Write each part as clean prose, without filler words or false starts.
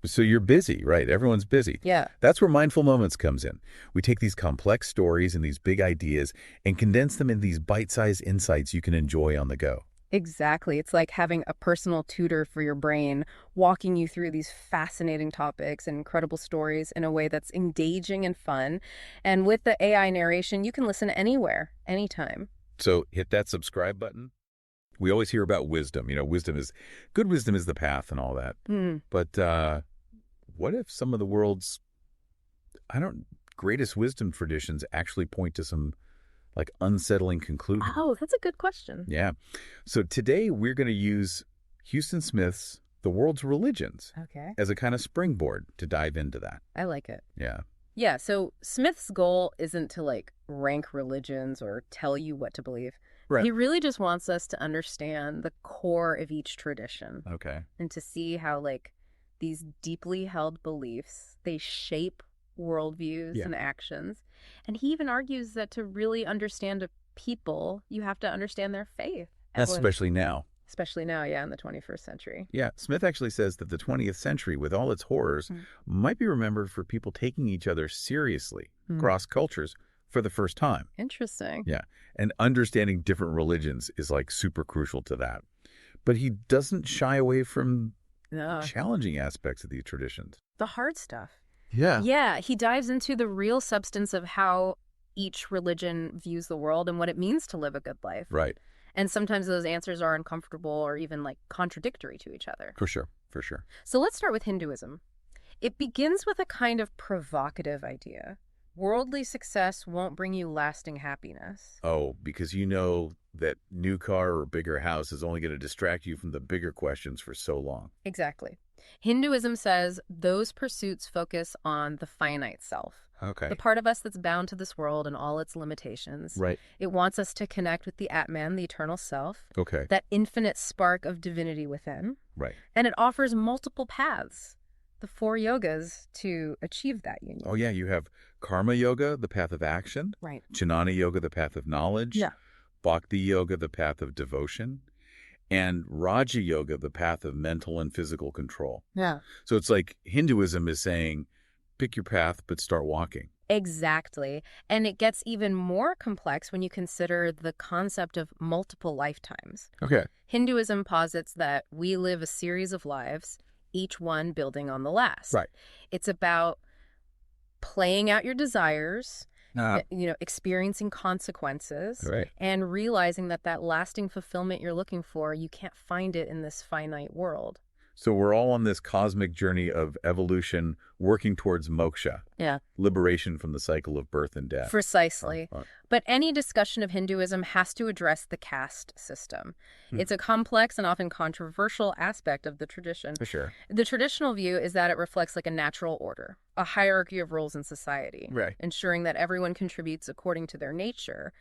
So you're busy, right? Everyone's busy. Yeah, That's where mindful moments comes in. We take these complex stories and these big ideas and condense them in these bite-sized insights you can enjoy on the go. exactly. It's like having a personal tutor for your brain, walking you through these fascinating topics and incredible stories in a way that's engaging and fun. And with the AI narration, you can listen anywhere, anytime. So hit that subscribe button. We always hear about wisdom. Good wisdom is the path and all that. Hmm. But what if some of the world's, greatest wisdom traditions actually point to some like unsettling conclusions? Oh, that's a good question. Yeah. So today we're going to use Huston Smith's The World's Religions Okay. as a kind of springboard to dive into that. I like it. Yeah. Yeah, so Smith's goal isn't to like rank religions or tell you what to believe. Right. He really just wants us to understand the core of each tradition Okay. and to see how like these deeply held beliefs, they shape worldviews Yeah. and actions. And he even argues that to really understand a people, you have to understand their faith. That's Everyone- especially now. especially now, yeah, in the 21st century. Yeah. Smith actually says that the 20th century, with all its horrors, might be remembered for people taking each other seriously across cultures for the first time. Interesting. Yeah. And understanding different religions is like super crucial to that. But he doesn't shy away from No, challenging aspects of these traditions. the hard stuff. Yeah. Yeah, he dives into the real substance of how each religion views the world and what it means to live a good life. Right. And sometimes those answers are uncomfortable or even like contradictory to each other. For sure. For sure. So let's start with Hinduism. It begins with a kind of provocative idea. Worldly success won't bring you lasting happiness. Oh, because you know that new car or bigger house is only going to distract you from the bigger questions for so long. Exactly. Hinduism says those pursuits focus on the finite self, Okay. the part of us that's bound to this world and all its limitations. Right. It wants us to connect with the Atman, the eternal self, Okay. that infinite spark of divinity within. Right. And it offers multiple paths, the 4 yogas, to achieve that union. Oh, yeah. You have Karma Yoga, the path of action. Right. Jnana Yoga, the path of knowledge. Yeah. Bhakti Yoga, the path of devotion. And Raja Yoga, the path of mental and physical control. Yeah. So it's like Hinduism is saying, pick your path, but start walking. Exactly. And it gets even more complex when you consider the concept of multiple lifetimes. Okay. Hinduism posits that we live a series of lives, each one building on the last. Right. It's about playing out your desires, experiencing consequences, Right. and realizing that that lasting fulfillment you're looking for, you can't find it in this finite world. So we're all on this cosmic journey of evolution, working towards moksha, Yeah. liberation from the cycle of birth and death. Precisely. Oh, But any discussion of Hinduism has to address the caste system. It's a complex and often controversial aspect of the tradition. For sure. The traditional view is that it reflects like a natural order, a hierarchy of roles in society, Right. ensuring that everyone contributes according to their nature.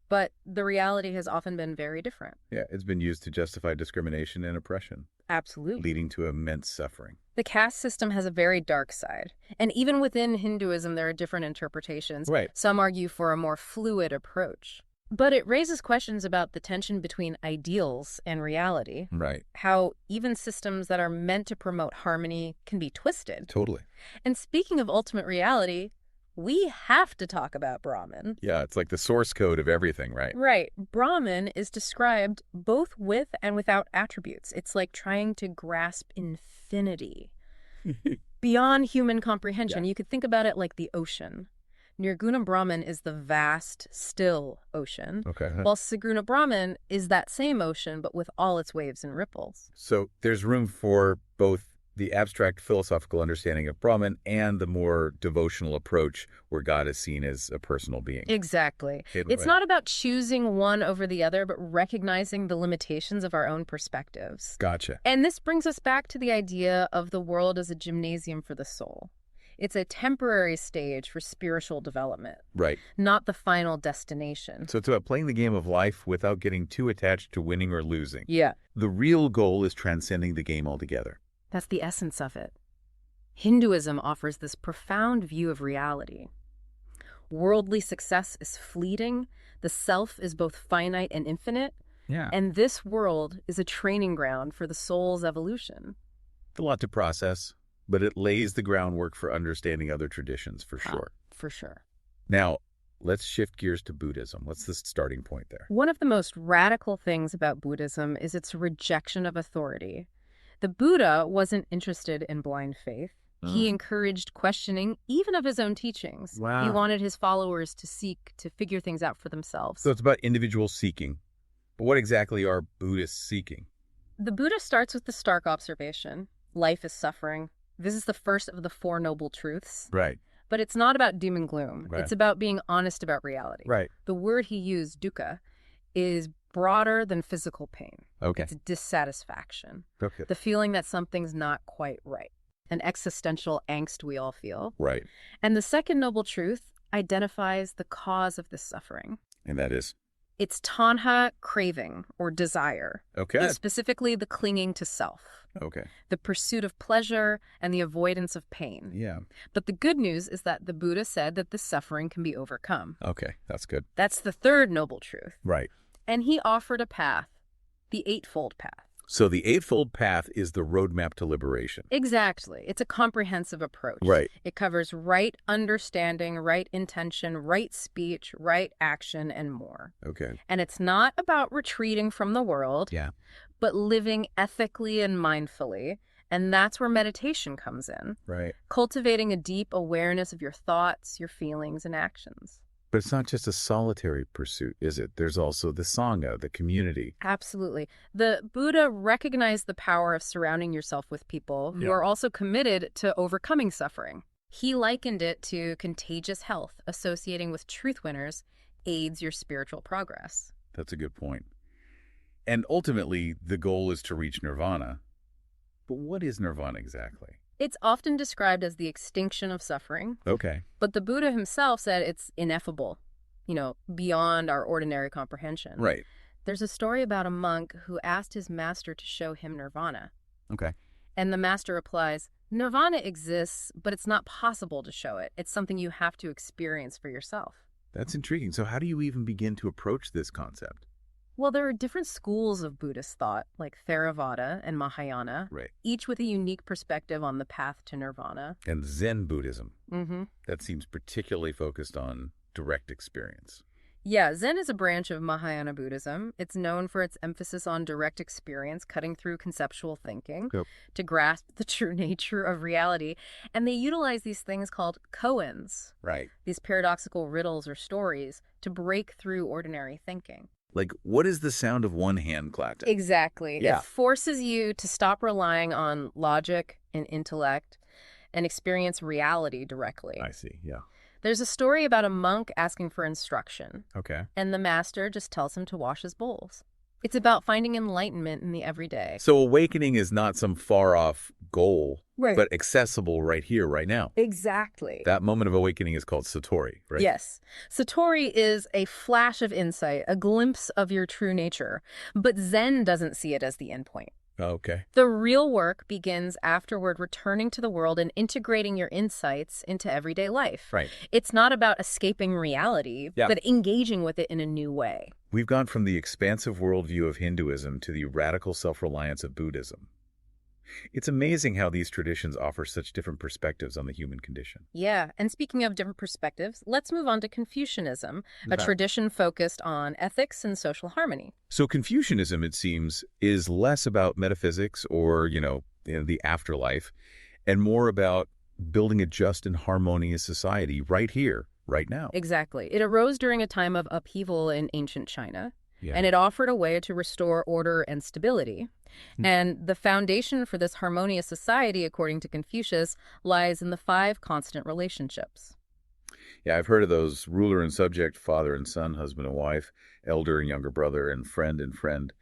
But the reality has often been very different. Yeah, it's been used to justify discrimination and oppression, Absolutely. leading to immense suffering. The caste system has a very dark side. And even within Hinduism, there are different interpretations. Right. Some argue for a more fluid approach. But it raises questions about the tension between ideals and reality, Right. how even systems that are meant to promote harmony can be twisted. Totally. And speaking of ultimate reality, we have to talk about Brahman. Yeah, it's like the source code of everything, right? Right. Brahman is described both with and without attributes. It's like trying to grasp infinity beyond human comprehension. Yeah. You could think about it like the ocean. Nirguna Brahman is the vast, still ocean, Okay. while Saguna Brahman is that same ocean, but with all its waves and ripples. So there's room for both the abstract philosophical understanding of Brahman and the more devotional approach where God is seen as a personal being. Exactly. Hidden It's away. not about choosing one over the other, but recognizing the limitations of our own perspectives. Gotcha. And this brings us back to the idea of the world as a gymnasium for the soul. It's a temporary stage for spiritual development, Right. not the final destination. So it's about playing the game of life without getting too attached to winning or losing. Yeah, The real goal is transcending the game altogether. that's the essence of it. Hinduism offers this profound view of reality. Worldly success is fleeting, the self is both finite and infinite, Yeah. and this world is a training ground for the soul's evolution. A lot to process. but it lays the groundwork for understanding other traditions for sure. For sure. Now, let's shift gears to Buddhism. What's the starting point there? One of the most radical things about Buddhism is its rejection of authority. The Buddha wasn't interested in blind faith. He encouraged questioning even of his own teachings. Wow. He wanted his followers to seek to figure things out for themselves. So it's about individual seeking. But what exactly are Buddhists seeking? The Buddha starts with the stark observation. Life is suffering. This is the first of the Four Noble Truths. Right. But it's not about doom and gloom. Right. It's about being honest about reality. Right. The word he used, dukkha, is broader than physical pain. Okay. It's dissatisfaction. Okay. The feeling that something's not quite right. An existential angst we all feel. Right. And the second noble truth identifies the cause of this suffering. And that is? It's tanha, craving, or desire. Okay. It's specifically the clinging to self. Okay. The pursuit of pleasure and the avoidance of pain. Yeah. But the good news is that the Buddha said that this suffering can be overcome. Okay. That's good. That's the third noble truth. Right. And he offered a path, the Eightfold Path. So the Eightfold Path is the roadmap to liberation. Exactly. It's a comprehensive approach. Right. It covers right understanding, right intention, right speech, right action, and more. Okay. And it's not about retreating from the world, Yeah. but living ethically and mindfully. And that's where meditation comes in. Right. Cultivating a deep awareness of your thoughts, your feelings, and actions. But it's not just a solitary pursuit, is it? There's also the Sangha, the community. Absolutely. The Buddha recognized the power of surrounding yourself with people who Yeah. are also committed to overcoming suffering. He likened it to contagious health, associating with truth winners aids your spiritual progress. That's a good point. And ultimately, the goal is to reach nirvana. But what is nirvana exactly? It's often described as the extinction of suffering, Okay. but the Buddha himself said it's ineffable, beyond our ordinary comprehension. Right. There's a story about a monk who asked his master to show him nirvana. Okay. And the master replies, nirvana exists, but it's not possible to show it. It's something you have to experience for yourself. That's intriguing. So how do you even begin to approach this concept? Well, there are different schools of Buddhist thought, like Theravada and Mahayana, Right. each with a unique perspective on the path to nirvana. And Zen Buddhism, Mm-hmm. that seems particularly focused on direct experience. Yeah, Zen is a branch of Mahayana Buddhism. It's known for its emphasis on direct experience, cutting through conceptual thinking Yep. to grasp the true nature of reality. And they utilize these things called koans, Right. these paradoxical riddles or stories, to break through ordinary thinking. Like, what is the sound of one hand clapping? Exactly. Yeah. It forces you to stop relying on logic and intellect and experience reality directly. I see. Yeah. There's a story about a monk asking for instruction, Okay. and the master just tells him to wash his bowls. It's about finding enlightenment in the everyday. So awakening is not some far-off goal, Right. but accessible right here, right now. Exactly. That moment of awakening is called Satori, right? Yes. Satori is a flash of insight, a glimpse of your true nature. But Zen doesn't see it as the endpoint. Okay. The real work begins afterward, returning to the world and integrating your insights into everyday life. Right. It's not about escaping reality, Yeah. but engaging with it in a new way. We've gone from the expansive worldview of Hinduism to the radical self-reliance of Buddhism. It's amazing how these traditions offer such different perspectives on the human condition. Yeah, and speaking of different perspectives, let's move on to Confucianism, a Okay. tradition focused on ethics and social harmony. So Confucianism, it seems, is less about metaphysics or, the afterlife, and more about building a just and harmonious society right here, right now. Exactly. It arose during a time of upheaval in ancient China, Yeah. and it offered a way to restore order and stability. And the foundation for this harmonious society, according to Confucius, lies in the 5 constant relationships. Yeah, I've heard of those: ruler and subject, father and son, husband and wife, elder and younger brother, and friend and friend.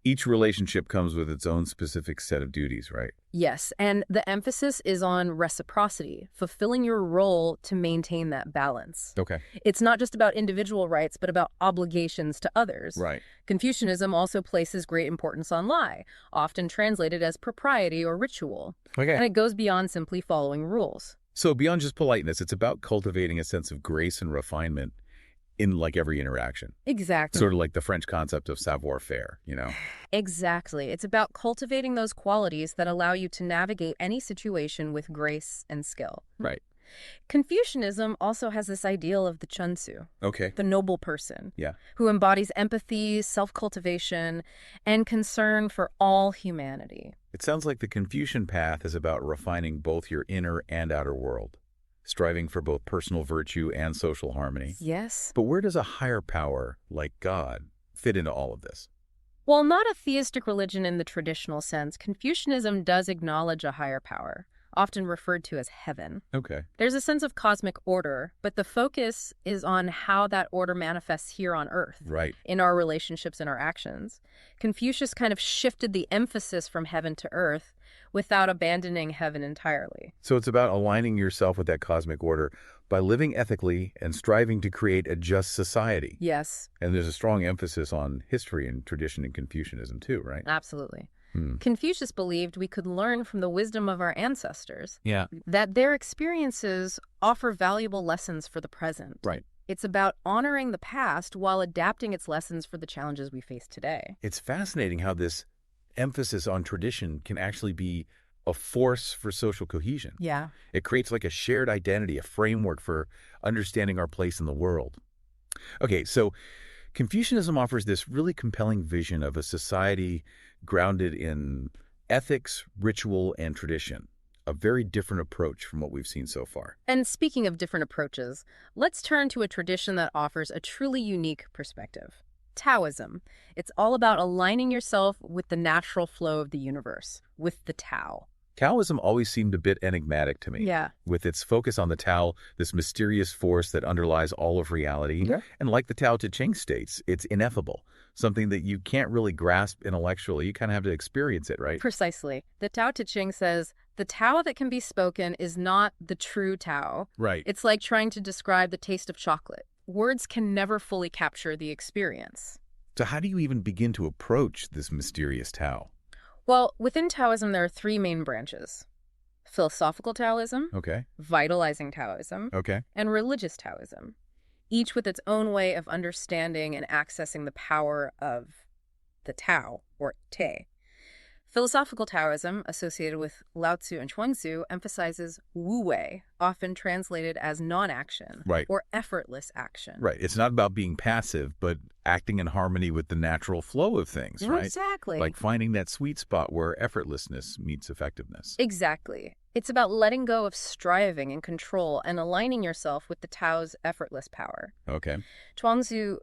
Each relationship comes with its own specific set of duties, right? Yes, and the emphasis is on reciprocity, fulfilling your role to maintain that balance. Okay. It's not just about individual rights, but about obligations to others. Right. Confucianism also places great importance on lie, often translated as propriety or ritual. Okay. And it goes beyond simply following rules. So beyond just politeness, it's about cultivating a sense of grace and refinement in like every interaction. Exactly. Sort of like the French concept of savoir-faire, you know? Exactly. It's about cultivating those qualities that allow you to navigate any situation with grace and skill. Right. Confucianism also has this ideal of the chunsu, Okay. the noble person, Yeah. who embodies empathy, self-cultivation, and concern for all humanity. It sounds like the Confucian path is about refining both your inner and outer world, striving for both personal virtue and social harmony. Yes. But where does a higher power, like God, fit into all of this? While not a theistic religion in the traditional sense, Confucianism does acknowledge a higher power, often referred to as heaven. Okay. There's a sense of cosmic order, but the focus is on how that order manifests here on Earth, Right. in our relationships and our actions. Confucius kind of shifted the emphasis from heaven to earth without abandoning heaven entirely. So it's about aligning yourself with that cosmic order by living ethically and striving to create a just society. Yes, And there's a strong emphasis on history and tradition in Confucianism too, right? absolutely. Hmm. Confucius believed we could learn from the wisdom of our ancestors, Yeah. that their experiences offer valuable lessons for the present. Right. It's about honoring the past while adapting its lessons for the challenges we face today. It's fascinating how this emphasis on tradition can actually be a force for social cohesion. Yeah. It creates like a shared identity, a framework for understanding our place in the world. Okay, so Confucianism offers this really compelling vision of a society grounded in ethics, ritual, and tradition, a very different approach from what we've seen so far. And speaking of different approaches, let's turn to a tradition that offers a truly unique perspective. Taoism. It's all about aligning yourself with the natural flow of the universe, with the Tao. Taoism always seemed a bit enigmatic to me. Yeah. With its focus on the Tao, this mysterious force that underlies all of reality. Yeah. And like the Tao Te Ching states, it's ineffable, something that you can't really grasp intellectually. You kind of have to experience it, right? Precisely. The Tao Te Ching says, the Tao that can be spoken is not the true Tao. Right. It's like trying to describe the taste of chocolate. Words can never fully capture the experience. So how do you even begin to approach this mysterious Tao? Well, within Taoism, there are three main branches: philosophical Taoism, Okay. vitalizing Taoism, Okay. and religious Taoism, each with its own way of understanding and accessing the power of the Tao, or Te. Philosophical Taoism, associated with Lao Tzu and Chuang-Tzu, emphasizes wu-wei, often translated as non-action, Right. or effortless action. Right. It's not about being passive, but acting in harmony with the natural flow of things, right? Exactly. Like finding that sweet spot where effortlessness meets effectiveness. Exactly. It's about letting go of striving and control and aligning yourself with the Tao's effortless power. Okay. Chuang-Tzu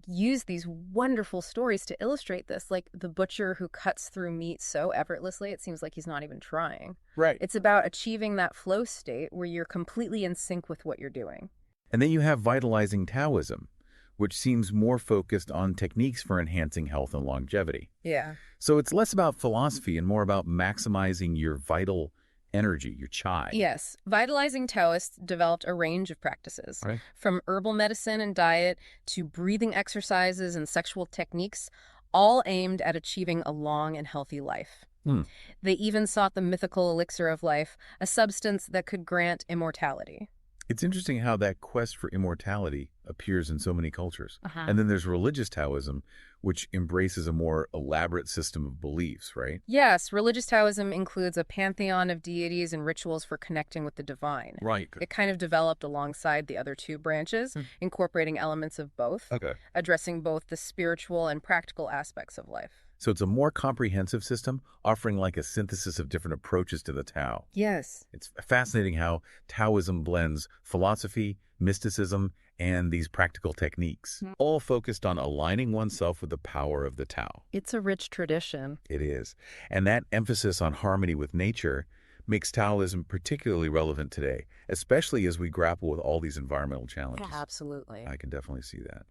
used these wonderful stories to illustrate this, like the butcher who cuts through meat so effortlessly it seems like he's not even trying. Right. It's about achieving that flow state where you're completely in sync with what you're doing. And then you have vitalizing Taoism, which seems more focused on techniques for enhancing health and longevity. Yeah. So it's less about philosophy and more about maximizing your vital energy, your chai. Yes. Vitalizing Taoists developed a range of practices, Right. from herbal medicine and diet to breathing exercises and sexual techniques, all aimed at achieving a long and healthy life. Hmm. They even sought the mythical elixir of life, a substance that could grant immortality. It's interesting how that quest for immortality appears in so many cultures. Uh-huh. And then there's religious Taoism, which embraces a more elaborate system of beliefs, right? Yes, religious Taoism includes a pantheon of deities and rituals for connecting with the divine. Right. It kind of developed alongside the other two branches, incorporating elements of both, Okay. addressing both the spiritual and practical aspects of life. So it's a more comprehensive system, offering like a synthesis of different approaches to the Tao. Yes. It's fascinating how Taoism blends philosophy, mysticism, and these practical techniques, all focused on aligning oneself with the power of the Tao. It's a rich tradition. It is. And that emphasis on harmony with nature makes Taoism particularly relevant today, especially as we grapple with all these environmental challenges. Absolutely. I can definitely see that.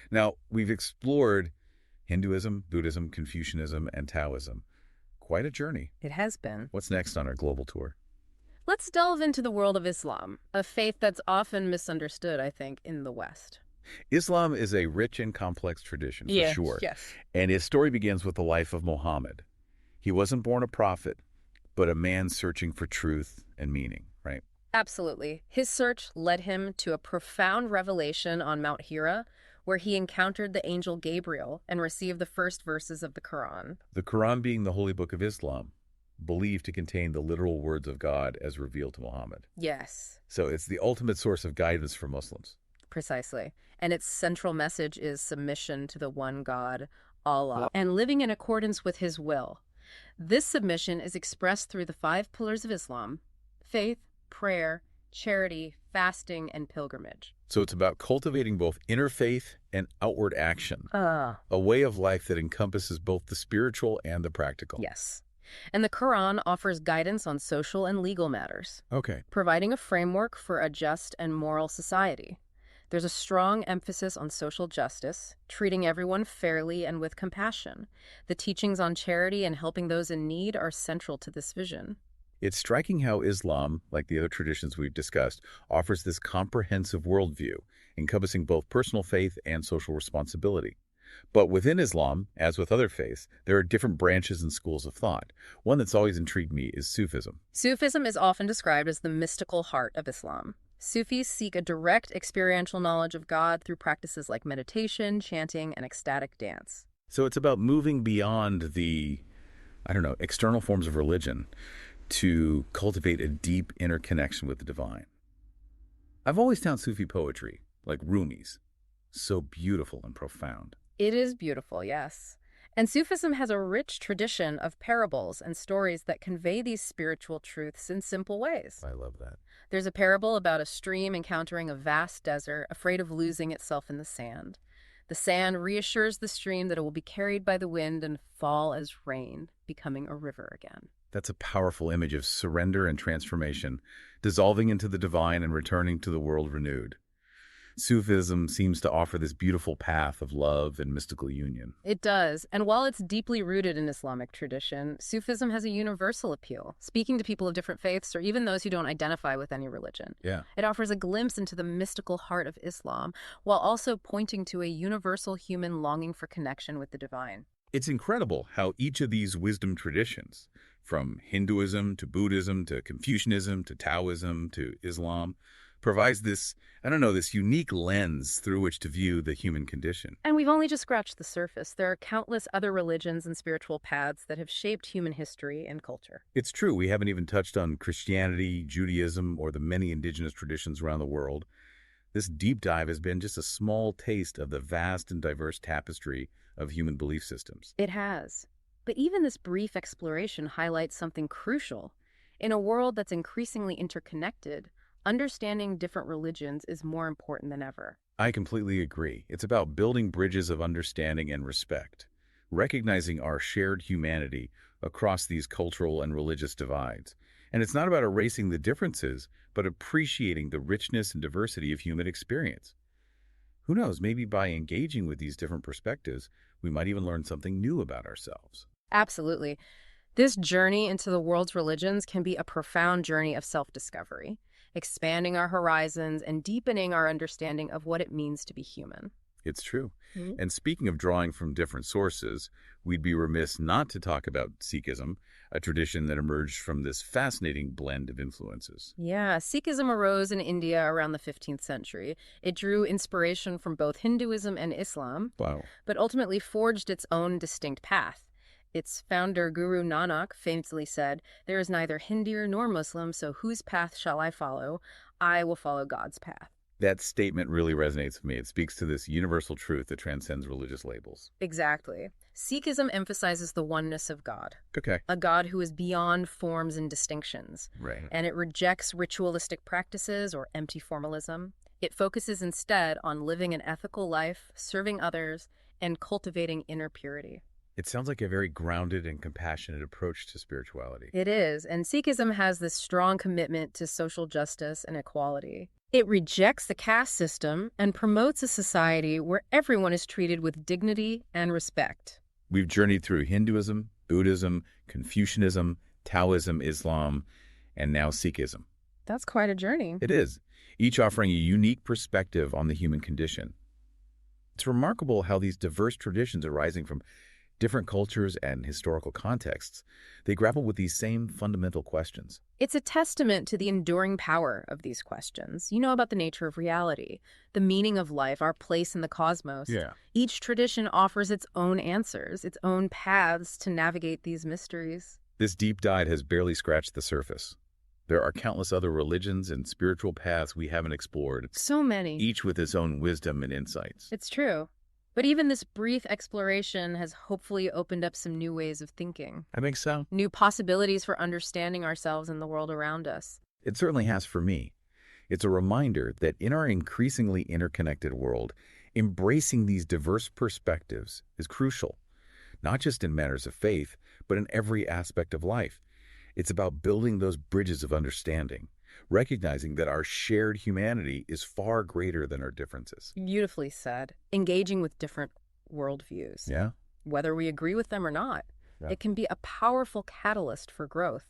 Now, we've explored Hinduism, Buddhism, Confucianism, and Taoism. Quite a journey. It has been. What's next on our global tour? Let's delve into the world of Islam, a faith that's often misunderstood, I think, in the West. Islam is a rich and complex tradition, for sure. Yes. And his story begins with the life of Muhammad. He wasn't born a prophet, but a man searching for truth and meaning, right? Absolutely. His search led him to a profound revelation on Mount Hira, where he encountered the angel Gabriel and received the first verses of the Quran. The Quran being the holy book of Islam, believed to contain the literal words of God as revealed to Muhammad. Yes, So it's the ultimate source of guidance for Muslims. precisely. And its central message is submission to the one God, Allah, and living in accordance with his will. This submission is expressed through the five pillars of Islam: faith, prayer, charity, fasting, and pilgrimage. So it's about cultivating both inner faith and outward action, a way of life that encompasses both the spiritual and the practical. Yes. And the Quran offers guidance on social and legal matters, Okay. providing a framework for a just and moral society. There's a strong emphasis on social justice, treating everyone fairly and with compassion. The teachings on charity and helping those in need are central to this vision. It's striking how Islam, like the other traditions we've discussed, offers this comprehensive worldview, encompassing both personal faith and social responsibility. But within Islam, as with other faiths, there are different branches and schools of thought. One that's always intrigued me is Sufism. Sufism is often described as the mystical heart of Islam. Sufis seek a direct experiential knowledge of God through practices like meditation, chanting, and ecstatic dance. So it's about moving beyond the, external forms of religion to cultivate a deep inner connection with the divine. I've always found Sufi poetry, like Rumi's, so beautiful and profound. It is beautiful, yes. And Sufism has a rich tradition of parables and stories that convey these spiritual truths in simple ways. I love that. There's a parable about a stream encountering a vast desert, afraid of losing itself in the sand. The sand reassures the stream that it will be carried by the wind and fall as rain, becoming a river again. That's a powerful image of surrender and transformation, dissolving into the divine and returning to the world renewed. Sufism seems to offer this beautiful path of love and mystical union. It does, and while it's deeply rooted in Islamic tradition, Sufism has a universal appeal, speaking to people of different faiths or even those who don't identify with any religion. Yeah. It offers a glimpse into the mystical heart of Islam, while also pointing to a universal human longing for connection with the divine. It's incredible how each of these wisdom traditions, from Hinduism to Buddhism to Confucianism to Taoism to Islam, provides this unique lens through which to view the human condition. And we've only just scratched the surface. There are countless other religions and spiritual paths that have shaped human history and culture. It's true, we haven't even touched on Christianity, Judaism, or the many indigenous traditions around the world. This deep dive has been just a small taste of the vast and diverse tapestry of human belief systems. It has. But even this brief exploration highlights something crucial. In a world that's increasingly interconnected, understanding different religions is more important than ever. I completely agree. It's about building bridges of understanding and respect, recognizing our shared humanity across these cultural and religious divides. And it's not about erasing the differences, but appreciating the richness and diversity of human experience. Who knows, maybe by engaging with these different perspectives, we might even learn something new about ourselves. Absolutely. This journey into the world's religions can be a profound journey of self-discovery, expanding our horizons and deepening our understanding of what it means to be human. It's true. Mhm. And speaking of drawing from different sources, we'd be remiss not to talk about Sikhism, a tradition that emerged from this fascinating blend of influences. Yeah, Sikhism arose in India around the 15th century. It drew inspiration from both Hinduism and Islam, Wow. but ultimately forged its own distinct path. Its founder, Guru Nanak, famously said, "There is neither Hindu nor Muslim, so whose path shall I follow? I will follow God's path." That statement really resonates with me. It speaks to this universal truth that transcends religious labels. Exactly. Sikhism emphasizes the oneness of God, Okay. a God who is beyond forms and distinctions, Right. and it rejects ritualistic practices or empty formalism. It focuses instead on living an ethical life, serving others, and cultivating inner purity. It sounds like a very grounded and compassionate approach to spirituality. It is, and Sikhism has this strong commitment to social justice and equality. It rejects the caste system and promotes a society where everyone is treated with dignity and respect. We've journeyed through Hinduism, Buddhism, Confucianism, Taoism, Islam, and now Sikhism. That's quite a journey. It is, each offering a unique perspective on the human condition. It's remarkable how these diverse traditions arising from Different cultures and historical contexts, they grapple with these same fundamental questions. It's a testament to the enduring power of these questions. You know about the nature of reality, the meaning of life, our place in the cosmos. Yeah. Each tradition offers its own answers, its own paths to navigate these mysteries. This deep dive has barely scratched the surface. There are countless other religions and spiritual paths we haven't explored, So many. each with its own wisdom and insights. It's true. But even this brief exploration has hopefully opened up some new ways of thinking, I think so. new possibilities for understanding ourselves and the world around us. It certainly has for me. It's a reminder that in our increasingly interconnected world, embracing these diverse perspectives is crucial, not just in matters of faith, but in every aspect of life. It's about building those bridges of understanding, recognizing that our shared humanity is far greater than our differences. Beautifully said. Engaging with different worldviews, Yeah? whether we agree with them or not, Yeah. it can be a powerful catalyst for growth,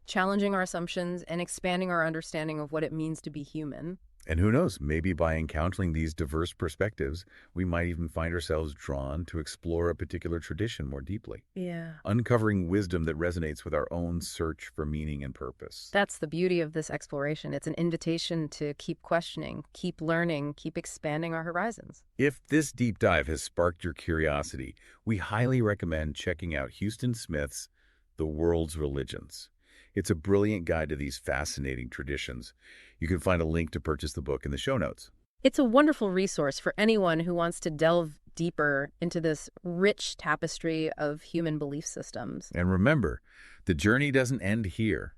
challenging our assumptions and expanding our understanding of what it means to be human. And who knows, maybe by encountering these diverse perspectives, we might even find ourselves drawn to explore a particular tradition more deeply, Yeah. uncovering wisdom that resonates with our own search for meaning and purpose. That's the beauty of this exploration. It's an invitation to keep questioning, keep learning, keep expanding our horizons. If this deep dive has sparked your curiosity, we highly recommend checking out Huston Smith's The World's Religions. It's a brilliant guide to these fascinating traditions. You can find a link to purchase the book in the show notes. It's a wonderful resource for anyone who wants to delve deeper into this rich tapestry of human belief systems. And remember, the journey doesn't end here.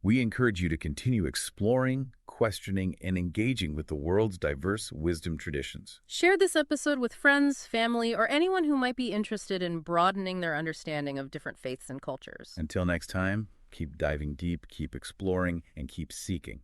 We encourage you to continue exploring, questioning, and engaging with the world's diverse wisdom traditions. Share this episode with friends, family, or anyone who might be interested in broadening their understanding of different faiths and cultures. Until next time, keep diving deep, keep exploring, and keep seeking.